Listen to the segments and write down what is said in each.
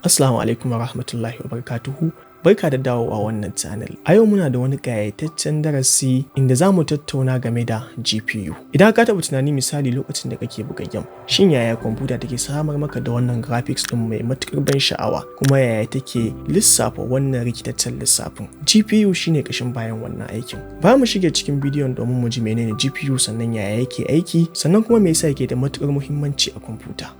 Assalamu alaikum wa rahmatullahi wa barakatuhu. Barka da dawowa wannan channel. A yau muna da wani ƙayataccen darasi inda za mu tattauna game da GPU. Idan ka taɓa tunani misali lokacin da kake buga game, shin yaya kwamfuta take samar maka da wannan graphics ɗin mai matuƙar ban sha'awa, kuma yaya take lissafa wannan rikitaccen lissafin? GPU shine ƙashin bayan wannan aikin. Ba mu shige cikin bidiyon domin mu ji menene GPU, sannan yaya yake aiki, sannan kuma me yasa yake da matuƙar muhimmanci a kwamfuta.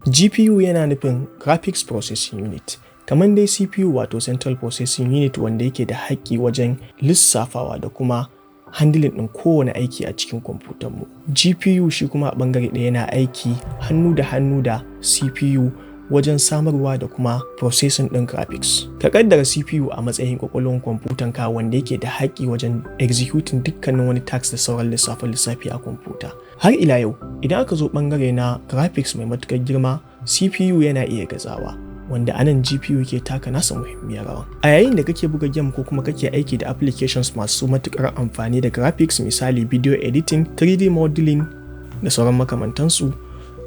GPU yana nufin Graphics Processing Unit, kamar dai CPU wato Central Processing Unit wanda yake da haƙƙi wajen lissafawa da kuma handling ɗin kowane aiki a cikin kwamfutarmu. GPU shi kuma a ɓangare ɗaya yana aiki hannu da CPU wajen samarwa da kuma processing ɗin graphics. Ka ƙaddara CPU a matsayin ƙwaƙwalwar kwamfutanka wanda yake da haƙƙi wajen executing dukkanin wani task da sauran lissafi a kwamfuta. Har ila yau, idan aka zo ɓangare na graphics mai matuƙar girma, CPU yana iya gazawa, wanda anan GPU ke taka nasa muhimmiyar rawa. A yayin da kake buga game ko kuma kake aiki da applications masu matuƙar amfani da graphics, misali video editing, 3D modeling da sauran makamantansu,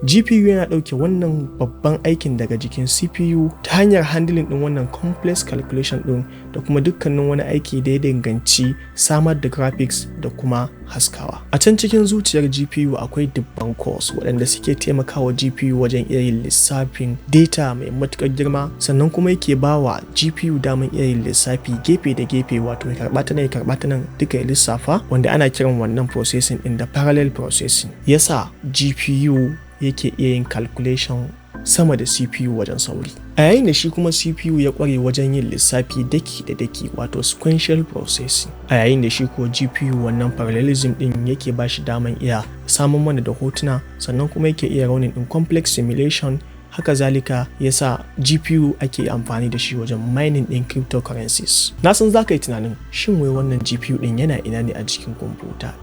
GPU yana ɗauke wannan babban aikin daga jikin CPU ta hanyar handling ɗin wannan complex calculation ɗin da kuma dukkanin wani aiki da ya danganci samar da graphics da kuma haskawa. A can cikin zuciyar GPU akwai dubban cores waɗanda suke taimakawa GPU wajen iya yin lissafin data mai matuƙar girma, sannan kuma yake bawa GPU damar iya yin lissafi gefe da gefe, wato ya karɓa ta nan ya karɓa ta nan duka ya lissafa, wanda ana kiran wannan processing ɗin da parallel processing. Yasa GPU yake iya yin calculation sama da CPU wajen sauri. A yayin da shi kuma CPU ya kware wajen yin lissafi daki da daki, wato sequential processing. A yayin da shi ko GPU wannan parallelism din yake ba shi daman iya samun mana da hotuna, sannan kuma yake iya running in complex simulation. Haka zalika yasa GPU ake amfani da shi wajen mining ɗin cryptocurrencies. Na san za ka yi tunanin shin wai wannan GPU ɗin yana ina ne a cikin kwamfuta?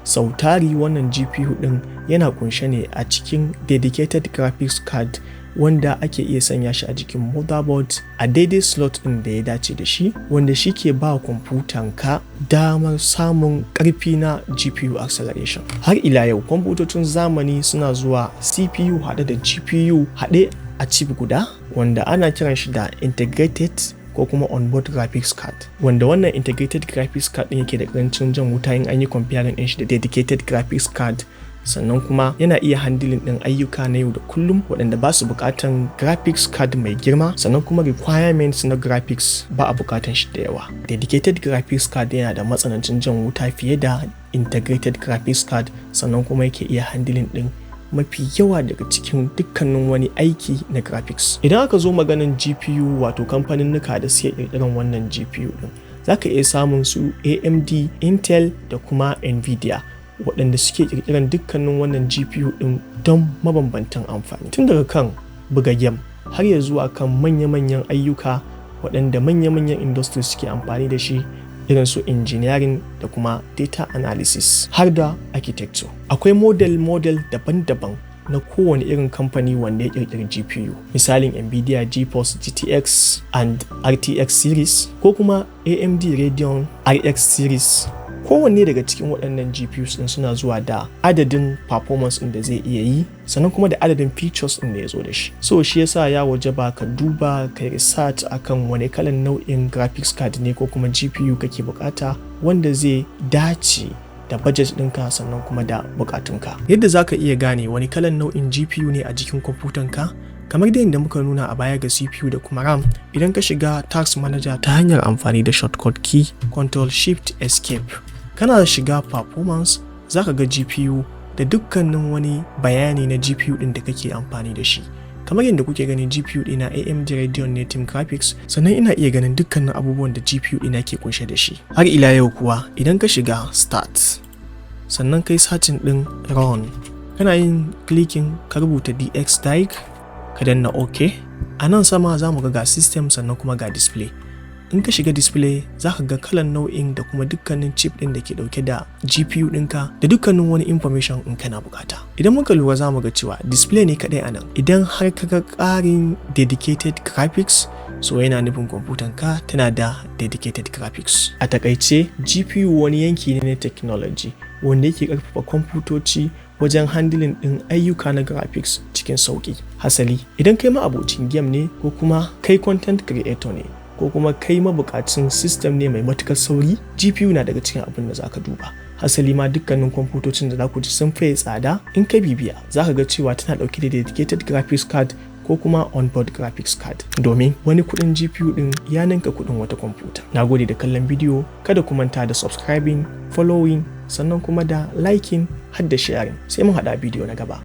Sautari wannan GPU ɗin yana kunshe ne a cikin dedicated graphics card wanda ake iya sanya shi a jikin motherboard a daidai slot ɗin da ya dace da shi, wanda shi ke ba kwamfutanka damar samun ƙarfi na GPU acceleration. Har ila yau kwamfutocin zamani suna zuwa CPU haɗe da GPU haɗe a chip guda, wanda ana kiran shi da integrated ko kuma onboard graphics card, wanda wannan integrated graphics card ɗin yake da ƙarancin jan wuta in an yi comparing ɗin shi da dedicated graphics card. Sannan kuma yana iya handling ɗin ayyuka na yau da kullum waɗanda ba su buƙatan graphics card mai girma, sannan kuma requirements na graphics ba a buƙatan shi da yawa. Dedicated graphics card yana da matsanancin jan wuta fiye da integrated graphics card, sannan kuma yake iya handling ɗin mafi yawa daga cikin dukkanin wani aiki na graphics. Idan aka zo maganin GPU wato kamfaninnika da suke ƙirƙirar wannan GPU ɗin, za ka iya samun su AMD, Intel da kuma Nvidia, waɗanda suke ƙirƙirar dukkanin wannan GPU ɗin don mabambantan amfani, tun daga kan buga game har ya zuwa kan manya-manyan ayyuka waɗanda manya-manyan industries suke amfani da shi, irin su engineering da kuma data analysis har da architecture. Akwai model daban-daban na kowane irin kamfani wanda ya ƙirƙiri GPU, misalin Nvidia GeForce GTX and RTX series ko kuma AMD Radeon RX series. Kowanne daga cikin waɗannan GPUs ɗin suna zuwa da adadin performance ɗin da zai iya yi, sannan kuma da adadin features ɗin da ya zo da shi. So shi yasa ya wajaba ka duba ka research akan wane kalan nau'in graphics card ne ko kuma GPU kake bukata wanda zai dace da budget ɗinka sannan kuma da bukatunka. Yadda za ka iya gane wani kalan nau'in GPU ne a jikin kwamfutanka, kamar da yadda muka nuna a baya ga CPU da kuma RAM, idan ka shiga task manager ta hanyar amfani da shortcut key Ctrl Shift Escape, kana shiga performance, za ka ga GPU da dukkanin wani bayani na GPU ɗin da kake amfani da shi. Kamar yadda kuke gani GPU ɗina AMD Radeon Native Graphics, sannan ina iya ganin dukkanin abubuwan da GPU ɗina ke kunshe da shi. Har ila yau kuwa idan ka shiga Start, sannan kai searching ɗin Run, kana yin clicking ka rubuta DX ka danna OK. A nan sama za mu ga system sannan kuma ga display. In ka shiga display za ka ga kalan nau'in da kuma dukkanin chip ɗin da ke ɗauke da GPU ɗinka da dukkanin wani information in kana bukata. Idan muka lura za mu ga cewa display ne kaɗai a nan. Idan har ka ga ƙarin dedicated graphics, so yana nufin kwamfutanka tana da dedicated graphics. A takaice GPU wani yanki ne na technology wanda yake ƙarfafa kwamfutoci wajen handling ɗin ayyuka na graphics cikin sauƙi. Hasali, idan kai ma'abocin game ne ko kuma kai content creator ne ko kuma kai mabukacin system ne mai matukar sauri, GPU na daga cikin abin da zaka duba. Hasali ma dukkanin kwamfutocin da za ku ji sun faye tsada, in ka bibiya za ka ga cewa tana ɗauke da dedicated graphics card ko kuma onboard graphics card, domin wani kuɗin GPU ɗin ya ninka kuɗin wata kwamfuta. Na gode da kallon bidiyo, kada ku manta da subscribing, following, sannan kuma da liking har da sharing. Sai mun haɗa bidiyo na gaba.